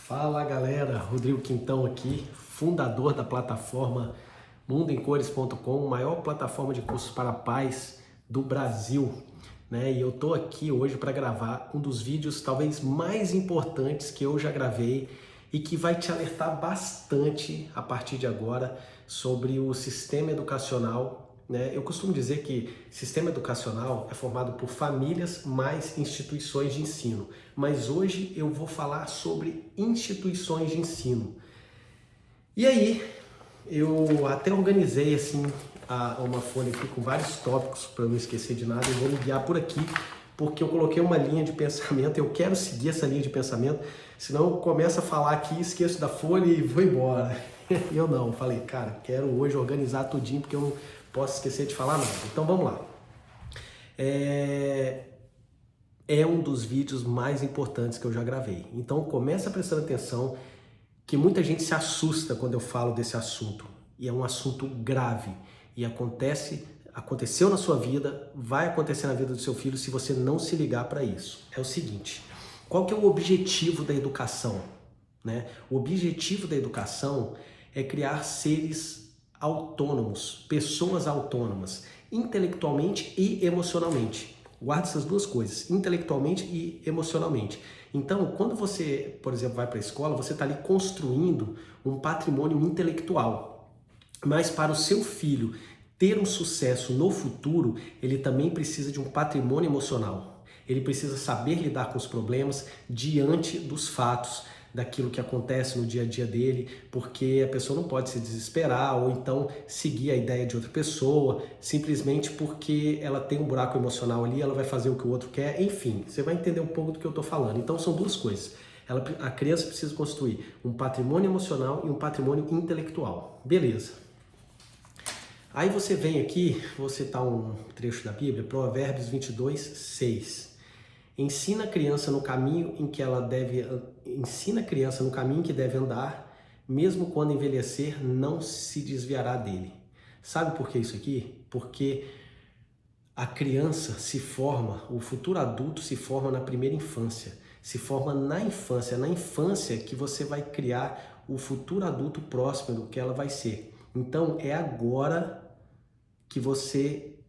Fala galera, Rodrigo Quintão aqui, fundador da plataforma mundoemcores.com, maior plataforma de cursos para pais do Brasil, né? E eu tô aqui hoje para gravar um dos vídeos talvez mais importantes que eu já gravei e que vai te alertar bastante a partir de agora sobre o sistema educacional, né? Eu costumo dizer que sistema educacional é formado por famílias mais instituições de ensino, mas hoje eu vou falar sobre instituições de ensino. E aí, eu até organizei assim uma folha aqui com vários tópicos para eu não esquecer de nada e vou me guiar por aqui, porque eu coloquei uma linha de pensamento, eu quero seguir essa linha de pensamento, senão eu começo a falar aqui, esqueço da folha e vou embora. Eu não, falei, cara, quero hoje organizar tudinho porque eu não posso esquecer de falar nada. Então vamos lá. É um dos vídeos mais importantes que eu já gravei. Então começa prestando atenção, que muita gente se assusta quando eu falo desse assunto. E é um assunto grave. E aconteceu na sua vida, vai acontecer na vida do seu filho se você não se ligar para isso. É o seguinte, qual que é o objetivo da educação, né? O objetivo da educação é criar seres autônomos, pessoas autônomas, intelectualmente e emocionalmente. Guarde essas duas coisas, intelectualmente e emocionalmente. Então, quando você, por exemplo, vai para a escola, você está ali construindo um patrimônio intelectual. Mas para o seu filho ter um sucesso no futuro, ele também precisa de um patrimônio emocional. Ele precisa saber lidar com os problemas diante dos fatos, daquilo que acontece no dia a dia dele, porque a pessoa não pode se desesperar ou então seguir a ideia de outra pessoa, simplesmente porque ela tem um buraco emocional ali, ela vai fazer o que o outro quer, enfim, você vai entender um pouco do que eu estou falando. Então são duas coisas. A criança precisa construir um patrimônio emocional e um patrimônio intelectual. Beleza. Aí você vem aqui, vou citar um trecho da Bíblia, Provérbios 22, 6. Ensina a criança no caminho em que deve andar, mesmo quando envelhecer, não se desviará dele. Sabe por que isso aqui? Porque a criança se forma, o futuro adulto se forma na primeira infância, se forma na infância. É na infância que você vai criar o futuro adulto próximo do que ela vai ser. Então é agora que você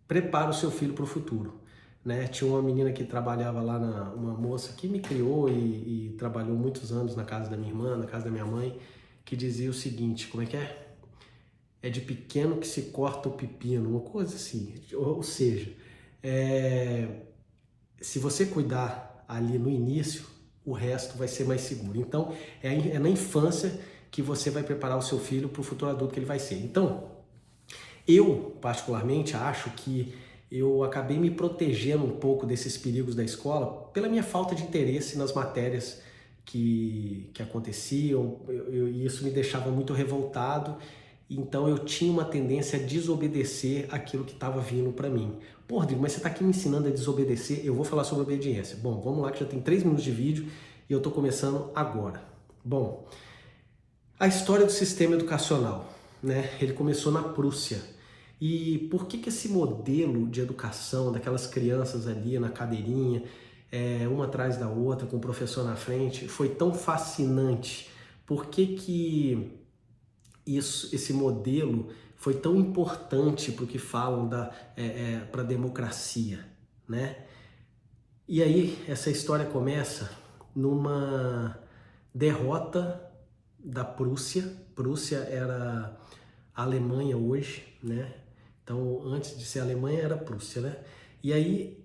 prepara o seu filho para o futuro. Né? Tinha uma menina que trabalhava lá, uma moça que me criou e trabalhou muitos anos na casa da minha irmã, na casa da minha mãe, que dizia o seguinte, como é que é? É de pequeno que se corta o pepino, uma coisa assim. Ou seja, se você cuidar ali no início, o resto vai ser mais seguro. Então, é na infância que você vai preparar o seu filho para o futuro adulto que ele vai ser. Então, eu particularmente acho que eu acabei me protegendo um pouco desses perigos da escola pela minha falta de interesse nas matérias que aconteciam, e isso me deixava muito revoltado, então eu tinha uma tendência a desobedecer aquilo que estava vindo para mim. Pô, Rodrigo, mas você está aqui me ensinando a desobedecer, eu vou falar sobre obediência. Bom, vamos lá que já tem 3 minutos de vídeo e eu estou começando agora. Bom, a história do sistema educacional, né? Ele começou na Prússia. E por que esse modelo de educação, daquelas crianças ali na cadeirinha, uma atrás da outra, com o professor na frente, foi tão fascinante? Por que esse modelo foi tão importante para o que falam para a democracia, né? E aí essa história começa numa derrota da Prússia. Prússia era a Alemanha hoje, né? Então, antes de ser a Alemanha, era a Prússia, né? E aí,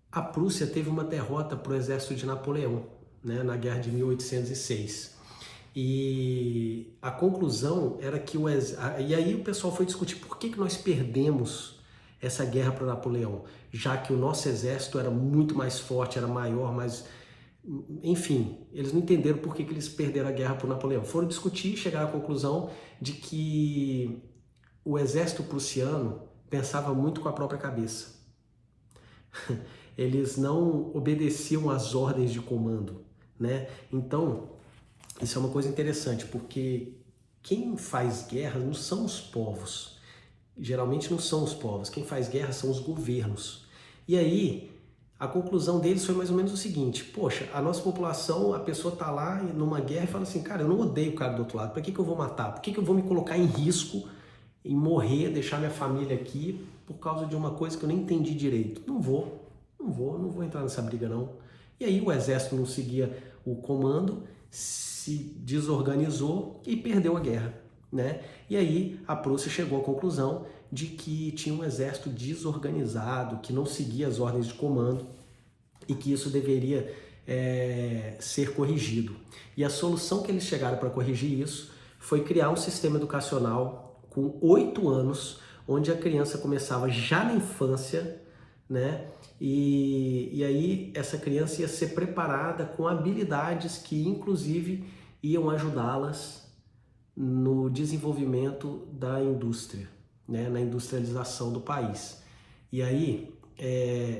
a Prússia teve uma derrota para o exército de Napoleão, né? Na guerra de 1806. E a conclusão era que E aí o pessoal foi discutir por que nós perdemos essa guerra para Napoleão, já que o nosso exército era muito mais forte, era maior, mas... Enfim, eles não entenderam por que eles perderam a guerra para Napoleão. Foram discutir e chegaram à conclusão de que o exército prussiano pensava muito com a própria cabeça. Eles não obedeciam às ordens de comando, né? Então, isso é uma coisa interessante, porque quem faz guerra não são os povos. Geralmente não são os povos. Quem faz guerra são os governos. E aí, A conclusão deles foi mais ou menos o seguinte: poxa, a nossa população, a pessoa está lá numa guerra e fala assim, cara, eu não odeio o cara do outro lado, para que eu vou matar? Por que eu vou me colocar em risco, em morrer, deixar minha família aqui por causa de uma coisa que eu nem entendi direito? Não vou entrar nessa briga não. E aí o exército não seguia o comando, se desorganizou e perdeu a guerra, né? E aí a Prússia chegou à conclusão de que tinha um exército desorganizado, que não seguia as ordens de comando e que isso deveria ser corrigido. E a solução que eles chegaram para corrigir isso foi criar um sistema educacional com 8 anos, onde a criança começava já na infância, né? E aí essa criança ia ser preparada com habilidades que inclusive iam ajudá-las no desenvolvimento da indústria, né? Na industrialização do país. E aí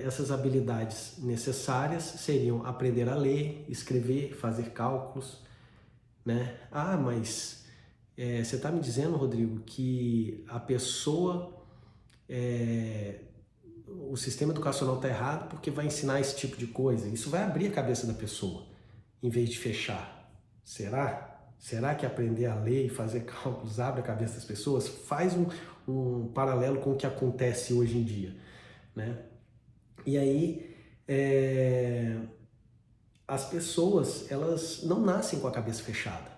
essas habilidades necessárias seriam aprender a ler, escrever, fazer cálculos, né? Ah, mas você está me dizendo, Rodrigo, que a pessoa, o sistema educacional está errado porque vai ensinar esse tipo de coisa? Isso vai abrir a cabeça da pessoa, em vez de fechar. Será? Será que aprender a ler e fazer cálculos abre a cabeça das pessoas? Faz um paralelo com o que acontece hoje em dia, né? E aí, as pessoas, elas não nascem com a cabeça fechada,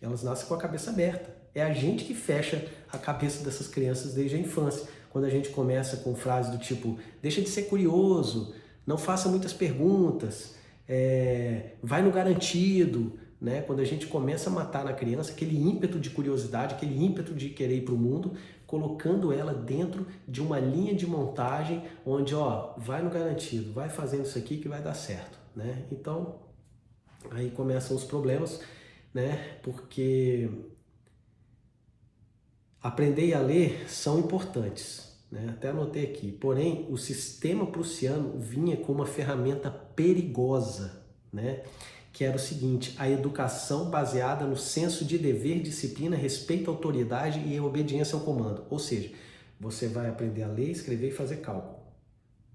elas nascem com a cabeça aberta. É a gente que fecha a cabeça dessas crianças desde a infância. Quando a gente começa com frases do tipo, deixa de ser curioso, não faça muitas perguntas, vai no garantido, né? Quando a gente começa a matar na criança aquele ímpeto de curiosidade, aquele ímpeto de querer ir para o mundo, colocando ela dentro de uma linha de montagem onde, ó, vai no garantido, vai fazendo isso aqui que vai dar certo, né? Então, aí começam os problemas, né? Porque aprender a ler são importantes, né? Até anotei aqui. Porém, o sistema prussiano vinha com uma ferramenta perigosa, né? Que era o seguinte: a educação baseada no senso de dever, disciplina, respeito à autoridade e obediência ao comando. Ou seja, você vai aprender a ler, escrever e fazer cálculo.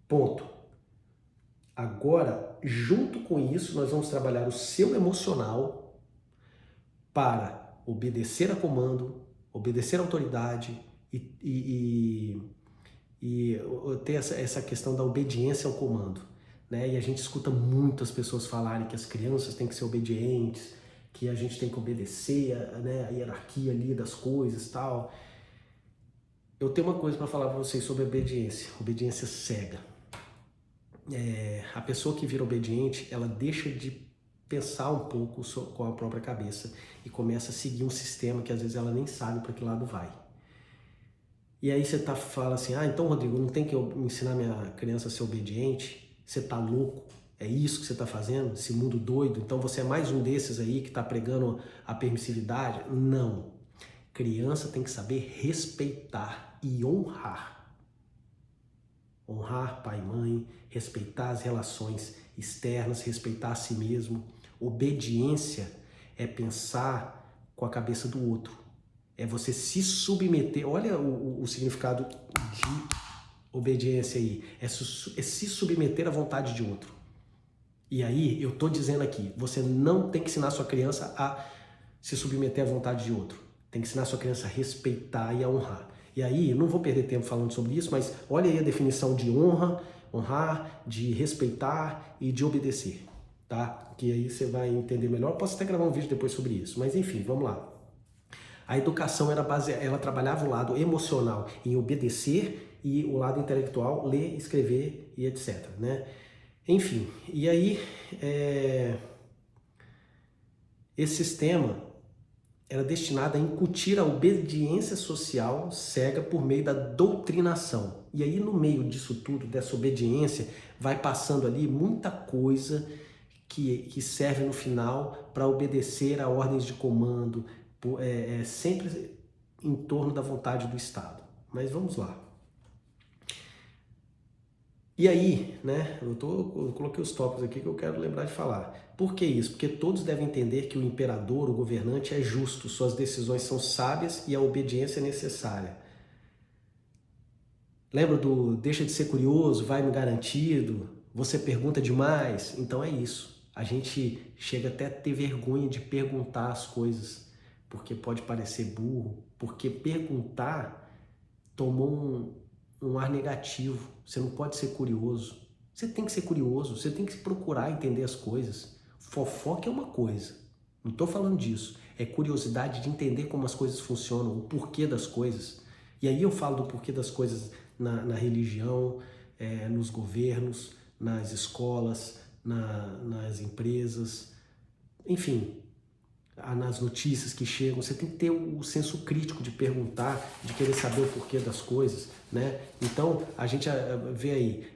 Ponto. Agora, junto com isso, nós vamos trabalhar o seu emocional para obedecer a comando, obedecer à autoridade e ter essa questão da obediência ao comando, né? E a gente escuta muitas pessoas falarem que as crianças têm que ser obedientes, que a gente tem que obedecer, né, a hierarquia ali das coisas e tal. Eu tenho uma coisa para falar para vocês sobre obediência cega. A pessoa que vira obediente, ela deixa de pensar um pouco com a própria cabeça e começa a seguir um sistema que às vezes ela nem sabe para que lado vai. E aí você fala assim, então Rodrigo, não tem que eu ensinar minha criança a ser obediente? Você tá louco? É isso que você tá fazendo? Esse mundo doido? Então você é mais um desses aí que tá pregando a permissividade? Não. Criança tem que saber respeitar e honrar. Honrar pai e mãe, respeitar as relações externas, respeitar a si mesmo. Obediência é pensar com a cabeça do outro. É você se submeter. Olha o significado de obediência aí. É se submeter à vontade de outro. E aí, eu tô dizendo aqui, você não tem que ensinar sua criança a se submeter à vontade de outro. Tem que ensinar sua criança a respeitar e a honrar. E aí, não vou perder tempo falando sobre isso, mas olha aí a definição de honrar, de respeitar e de obedecer, tá? Que aí você vai entender melhor. Posso até gravar um vídeo depois sobre isso, mas enfim, vamos lá. A educação ela trabalhava o lado emocional em obedecer e o lado intelectual, ler, escrever e etc, né? Enfim, e aí esse sistema era destinado a incutir a obediência social cega por meio da doutrinação. E aí no meio disso tudo, dessa obediência, vai passando ali muita coisa que serve no final para obedecer a ordens de comando, sempre em torno da vontade do Estado. Mas vamos lá. E aí, né, eu coloquei os tópicos aqui que eu quero lembrar de falar. Por que isso? Porque todos devem entender que o imperador, o governante, é justo, suas decisões são sábias e a obediência é necessária. Lembra do deixa de ser curioso, vai no garantido? Você pergunta demais? Então é isso. A gente chega até a ter vergonha de perguntar as coisas, porque pode parecer burro, porque perguntar tomou um ar negativo. Você não pode ser curioso. Você tem que ser curioso, você tem que procurar entender as coisas. Fofoca é uma coisa, não estou falando disso. É curiosidade de entender como as coisas funcionam, o porquê das coisas. E aí eu falo do porquê das coisas na religião, nos governos, nas escolas, nas empresas, enfim, nas notícias que chegam. Você tem que ter o senso crítico de perguntar, de querer saber o porquê das coisas, né? Então, a gente vê aí,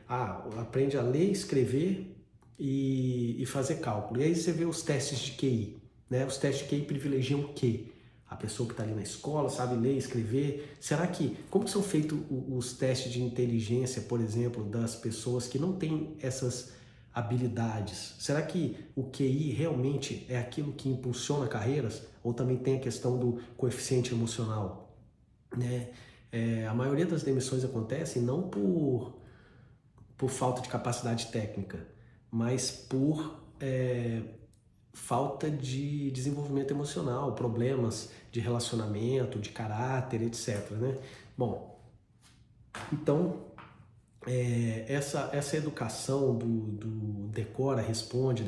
aprende a ler, escrever e fazer cálculo. E aí você vê os testes de QI, né? Os testes de QI privilegiam o quê? A pessoa que está ali na escola sabe ler, escrever. Será que, como são feitos os testes de inteligência, por exemplo, das pessoas que não têm essas habilidades? Será que o QI realmente é aquilo que impulsiona carreiras? Ou também tem a questão do coeficiente emocional, né? A maioria das demissões acontecem não por falta de capacidade técnica, mas por falta de desenvolvimento emocional, problemas de relacionamento, de caráter, etc, né? Bom, então essa educação do decora, responde,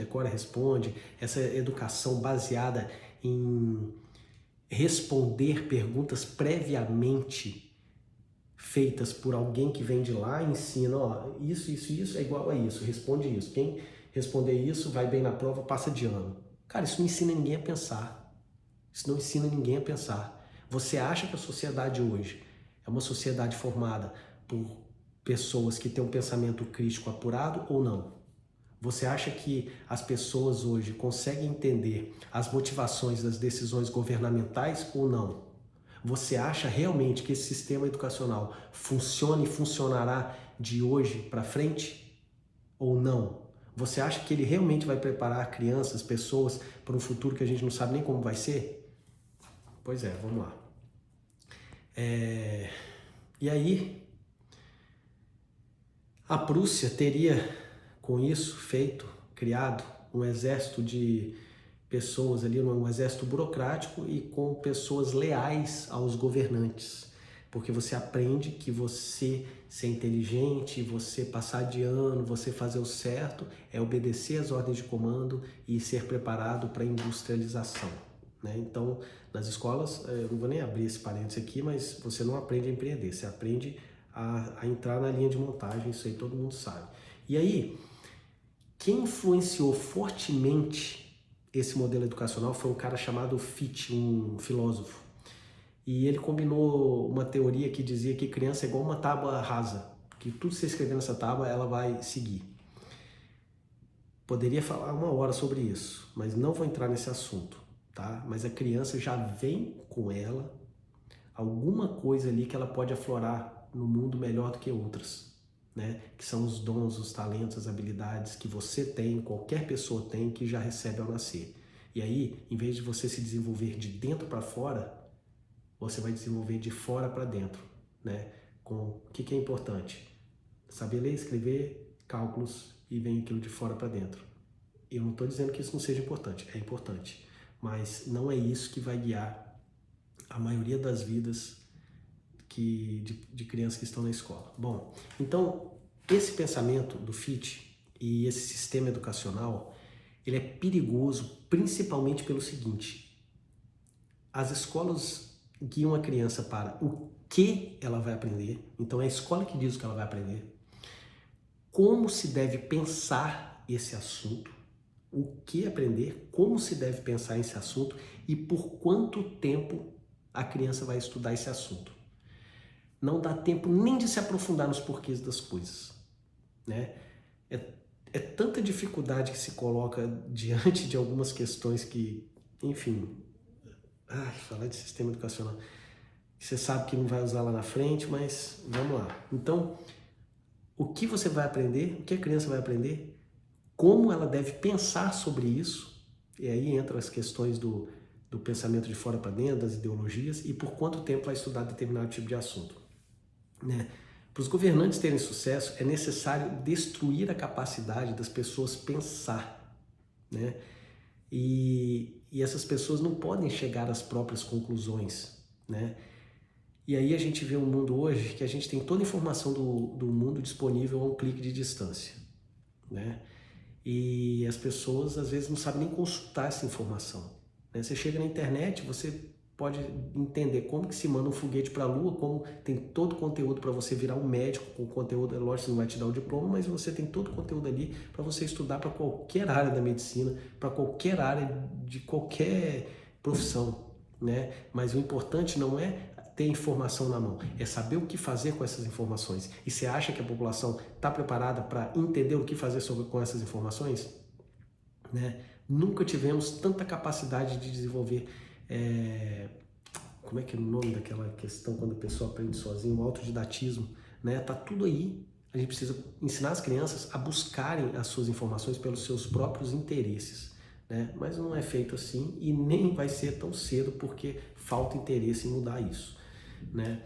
essa educação baseada em responder perguntas previamente feitas por alguém que vem de lá, ensina, ó, isso é igual a isso, responde isso. Quem responder isso vai bem na prova, passa de ano. Cara, isso não ensina ninguém a pensar. Isso não ensina ninguém a pensar. Você acha que a sociedade hoje é uma sociedade formada por pessoas que têm um pensamento crítico apurado ou não? Você acha que as pessoas hoje conseguem entender as motivações das decisões governamentais ou não? Você acha realmente que esse sistema educacional funciona e funcionará de hoje para frente ou não? Você acha que ele realmente vai preparar crianças, pessoas para um futuro que a gente não sabe nem como vai ser? Pois é, vamos lá. E aí, a Prússia teria, com isso, criado um exército de pessoas ali, um exército burocrático e com pessoas leais aos governantes. Porque você aprende que você ser inteligente, você passar de ano, você fazer o certo, é obedecer às ordens de comando e ser preparado para a industrialização, né? Então, nas escolas, eu não vou nem abrir esse parênteses aqui, mas você não aprende a empreender, você aprende a entrar na linha de montagem, isso aí todo mundo sabe. E aí, quem influenciou fortemente esse modelo educacional foi um cara chamado Fichte, um filósofo. E ele combinou uma teoria que dizia que criança é igual uma tábua rasa, que tudo que você escrever nessa tábua, ela vai seguir. Poderia falar 1 hora sobre isso, mas não vou entrar nesse assunto, tá? Mas a criança já vem com ela alguma coisa ali que ela pode aflorar no mundo melhor do que outras, né? Que são os dons, os talentos, as habilidades que você tem, qualquer pessoa tem, que já recebe ao nascer. E aí, em vez de você se desenvolver de dentro para fora, você vai desenvolver de fora para dentro, né? Com o que é importante? Saber ler, escrever, cálculos e vem aquilo de fora para dentro. Eu não estou dizendo que isso não seja importante, é importante, mas não é isso que vai guiar a maioria das vidas de crianças que estão na escola. Bom, então esse pensamento do Fichte e esse sistema educacional, ele é perigoso principalmente pelo seguinte: as escolas guiam a criança para o que ela vai aprender, então é a escola que diz o que ela vai aprender, como se deve pensar esse assunto, o que aprender, como se deve pensar esse assunto e por quanto tempo a criança vai estudar esse assunto. Não dá tempo nem de se aprofundar nos porquês das coisas, né? É tanta dificuldade que se coloca diante de algumas questões que, enfim, falar de sistema educacional, você sabe que não vai usar lá na frente, mas vamos lá. Então, o que você vai aprender, o que a criança vai aprender, como ela deve pensar sobre isso, e aí entram as questões do pensamento de fora para dentro, das ideologias, e por quanto tempo vai estudar determinado tipo de assunto, né? Para os governantes terem sucesso, é necessário destruir a capacidade das pessoas pensar, né? E essas pessoas não podem chegar às próprias conclusões, né? E aí a gente vê um mundo hoje que a gente tem toda a informação do mundo disponível a um clique de distância, né? E as pessoas às vezes não sabem nem consultar essa informação, né? Você chega na internet, você pode entender como que se manda um foguete para a Lua, como tem todo o conteúdo para você virar um médico com conteúdo, é lógico que não vai te dar o diploma, mas você tem todo o conteúdo ali para você estudar para qualquer área da medicina, para qualquer área de qualquer profissão, né? Mas o importante não é ter informação na mão, é saber o que fazer com essas informações. E você acha que a população está preparada para entender o que fazer com essas informações? Né? Nunca tivemos tanta capacidade de desenvolver, como é que é o nome daquela questão quando a pessoa aprende sozinho, o autodidatismo, né? Tá tudo aí. A gente precisa ensinar as crianças a buscarem as suas informações pelos seus próprios interesses, né? Mas não é feito assim e nem vai ser tão cedo porque falta interesse em mudar isso, né?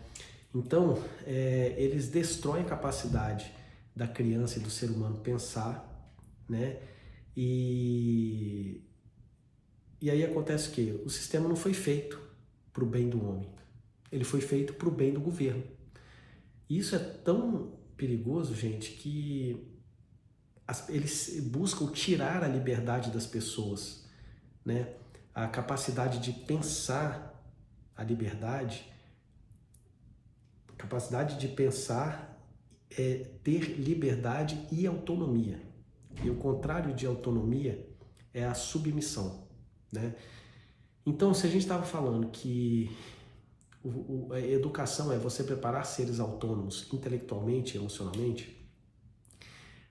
Então, eles destroem a capacidade da criança e do ser humano pensar, né? E aí acontece o quê? O sistema não foi feito para o bem do homem, ele foi feito para o bem do governo. E isso é tão perigoso, gente, que eles buscam tirar a liberdade das pessoas, né? A capacidade de pensar, a liberdade, capacidade de pensar é ter liberdade e autonomia. E o contrário de autonomia é a submissão, né? Então, se a gente estava falando que a educação é você preparar seres autônomos intelectualmente e emocionalmente,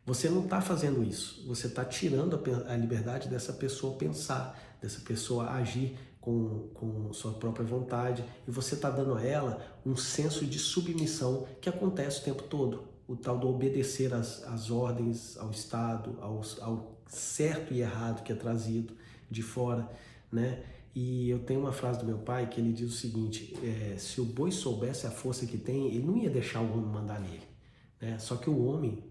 você não está fazendo isso. Você está tirando a liberdade dessa pessoa pensar, dessa pessoa agir com sua própria vontade, e você está dando a ela um senso de submissão que acontece o tempo todo. O tal do obedecer às ordens, ao Estado, ao certo e errado que é trazido de fora, né? E eu tenho uma frase do meu pai que ele diz o seguinte, se o boi soubesse a força que tem, ele não ia deixar o homem mandar nele, né? Só que o homem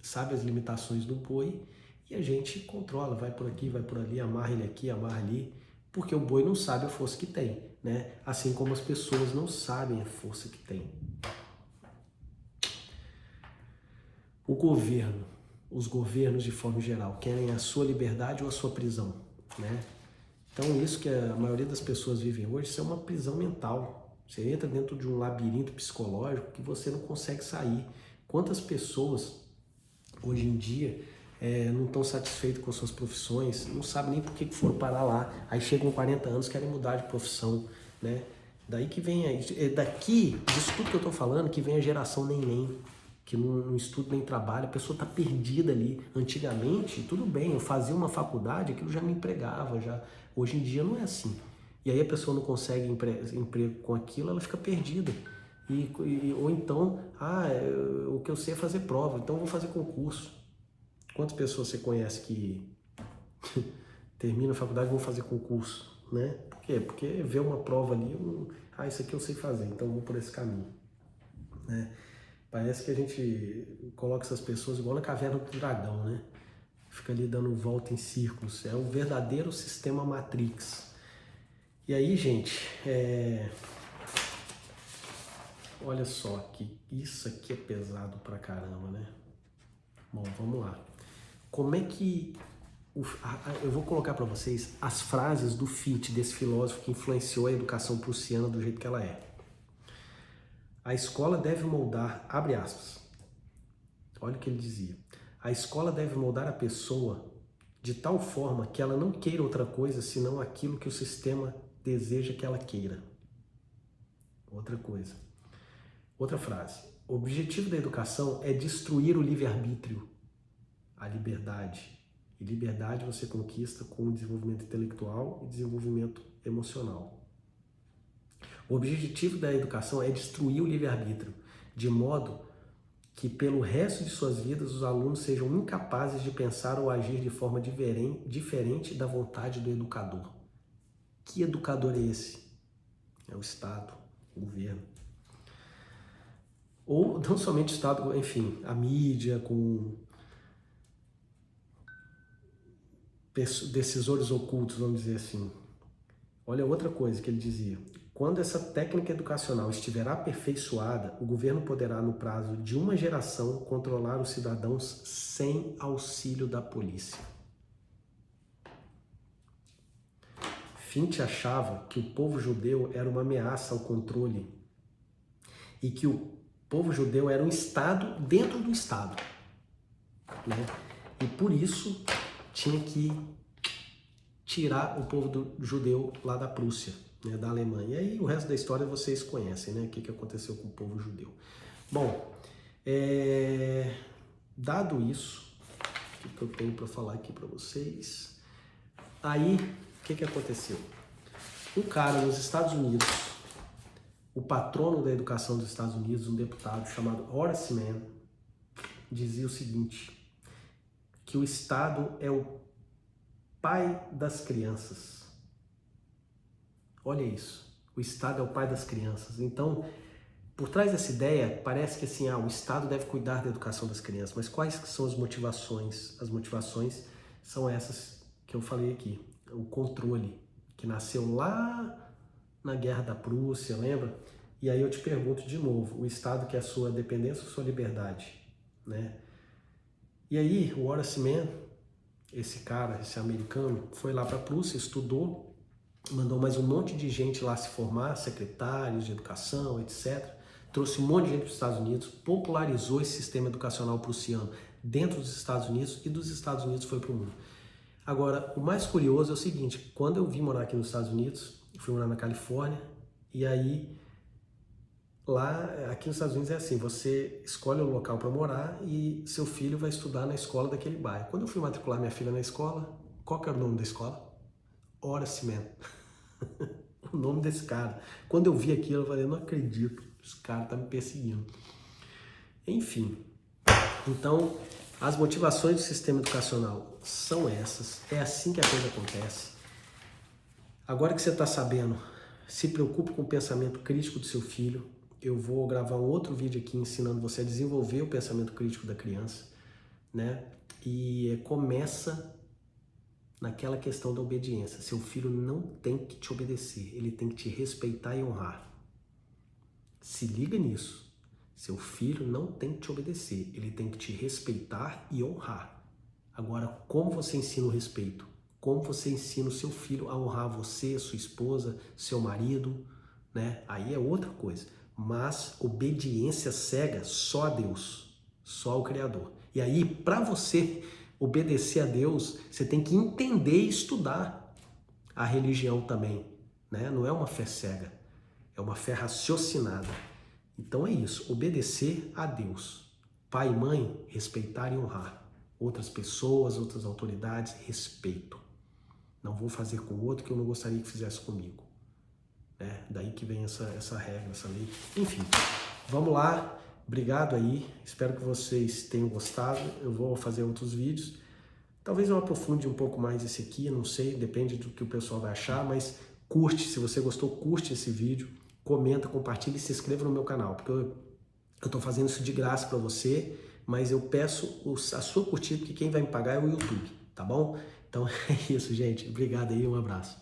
sabe as limitações do boi e a gente controla, vai por aqui, vai por ali, amarra ele aqui, amarra ali, porque o boi não sabe a força que tem, né? Assim como as pessoas não sabem a força que tem. O governo, os governos de forma geral, querem a sua liberdade ou a sua prisão, né? Então isso que a maioria das pessoas vivem hoje, isso é uma prisão mental. Você entra dentro de um labirinto psicológico que você não consegue sair. Quantas pessoas hoje em dia não estão satisfeitos com suas profissões, não sabem nem por que foram parar lá, aí chegam 40 anos, querem mudar de profissão, né? Daí que vem, daqui, disso tudo que eu estou falando, que vem a geração neném, que não estuda nem trabalha, a pessoa está perdida ali. Antigamente, tudo bem, eu fazia uma faculdade, aquilo já me empregava, já. Hoje em dia não é assim. E aí a pessoa não consegue emprego com aquilo, ela fica perdida. Ou então, o que eu sei é fazer prova, então eu vou fazer concurso. Quantas pessoas você conhece que termina a faculdade e vão fazer concurso, né? Por quê? Porque vê uma prova ali, isso aqui eu sei fazer, então eu vou por esse caminho, né? Parece que a gente coloca essas pessoas igual na caverna do dragão, né? Fica ali dando volta em círculos. É um verdadeiro sistema Matrix. E aí, gente, olha só, que isso aqui é pesado pra caramba, né? Bom, vamos lá. Como é que... eu vou colocar para vocês as frases do Fichte, desse filósofo que influenciou a educação prussiana do jeito que ela é. A escola deve moldar, abre aspas, olha o que ele dizia, a escola deve moldar a pessoa de tal forma que ela não queira outra coisa senão aquilo que o sistema deseja que ela queira. Outra coisa. Outra frase. O objetivo da educação é destruir o livre-arbítrio, a liberdade. E liberdade você conquista com o desenvolvimento intelectual e desenvolvimento emocional. O objetivo da educação é destruir o livre-arbítrio, de modo que pelo resto de suas vidas os alunos sejam incapazes de pensar ou agir de forma diferente da vontade do educador. Que educador é esse? É o Estado, o governo. Ou não somente o Estado, enfim, a mídia com decisores ocultos, vamos dizer assim. Olha outra coisa que ele dizia. Quando essa técnica educacional estiver aperfeiçoada, o governo poderá, no prazo de uma geração, controlar os cidadãos sem auxílio da polícia. Finch achava que o povo judeu era uma ameaça ao controle e que o povo judeu era um Estado dentro do Estado, né? E por isso tinha que tirar o povo judeu lá da Prússia, né, da Alemanha. E aí o resto da história vocês conhecem, né? O que aconteceu com o povo judeu. Bom, dado isso, o que eu tenho para falar aqui para vocês? Aí, o que aconteceu? Um cara nos Estados Unidos, o patrono da educação dos Estados Unidos, um deputado chamado Horace Mann, dizia o seguinte, que o Estado é o pai das crianças. Olha isso, o Estado é o pai das crianças. Então, por trás dessa ideia, parece que assim, o Estado deve cuidar da educação das crianças, mas quais são as motivações? As motivações são essas que eu falei aqui. O controle, que nasceu lá na Guerra da Prússia, lembra? E aí eu te pergunto de novo, o Estado quer a sua dependência ou sua liberdade, né? E aí o Horace Mann, esse cara, esse americano, foi lá para a Prússia, estudou, mandou mais um monte de gente lá se formar, secretários de educação, etc. Trouxe um monte de gente para os Estados Unidos, popularizou esse sistema educacional prussiano dentro dos Estados Unidos e dos Estados Unidos foi para o mundo. Agora, o mais curioso é o seguinte, quando eu vim morar aqui nos Estados Unidos, eu fui morar na Califórnia, e aí lá, aqui nos Estados Unidos é assim, você escolhe o local para morar e seu filho vai estudar na escola daquele bairro. Quando eu fui matricular minha filha na escola, qual que era o nome da escola? Horace Mann. O nome desse cara. Quando eu vi aquilo, eu falei, eu não acredito, esse cara tá me perseguindo. Enfim, então, as motivações do sistema educacional são essas, é assim que a coisa acontece. Agora que você está sabendo, se preocupe com o pensamento crítico do seu filho. Eu vou gravar um outro vídeo aqui ensinando você a desenvolver o pensamento crítico da criança, né? E começa naquela questão da obediência. Seu filho não tem que te obedecer, ele tem que te respeitar e honrar. Se liga nisso. Seu filho não tem que te obedecer, ele tem que te respeitar e honrar. Agora, como você ensina o respeito? Como você ensina o seu filho a honrar você, sua esposa, seu marido, né? Aí é outra coisa. Mas obediência cega só a Deus, só ao Criador. E aí, para você obedecer a Deus, você tem que entender e estudar a religião também, né? Não é uma fé cega, é uma fé raciocinada. Então é isso, obedecer a Deus. Pai e mãe, respeitar e honrar. Outras pessoas, outras autoridades, respeito. Não vou fazer com o outro que eu não gostaria que fizesse comigo. Daí que vem essa regra, essa lei. Enfim, vamos lá. Obrigado aí. Espero que vocês tenham gostado. Eu vou fazer outros vídeos. Talvez eu aprofunde um pouco mais esse aqui, não sei, depende do que o pessoal vai achar, mas curte, se você gostou, curte esse vídeo, comenta, compartilha e se inscreva no meu canal, porque eu estou fazendo isso de graça para você, mas eu peço a sua curtida, porque quem vai me pagar é o YouTube, tá bom? Então é isso, gente. Obrigado aí, um abraço.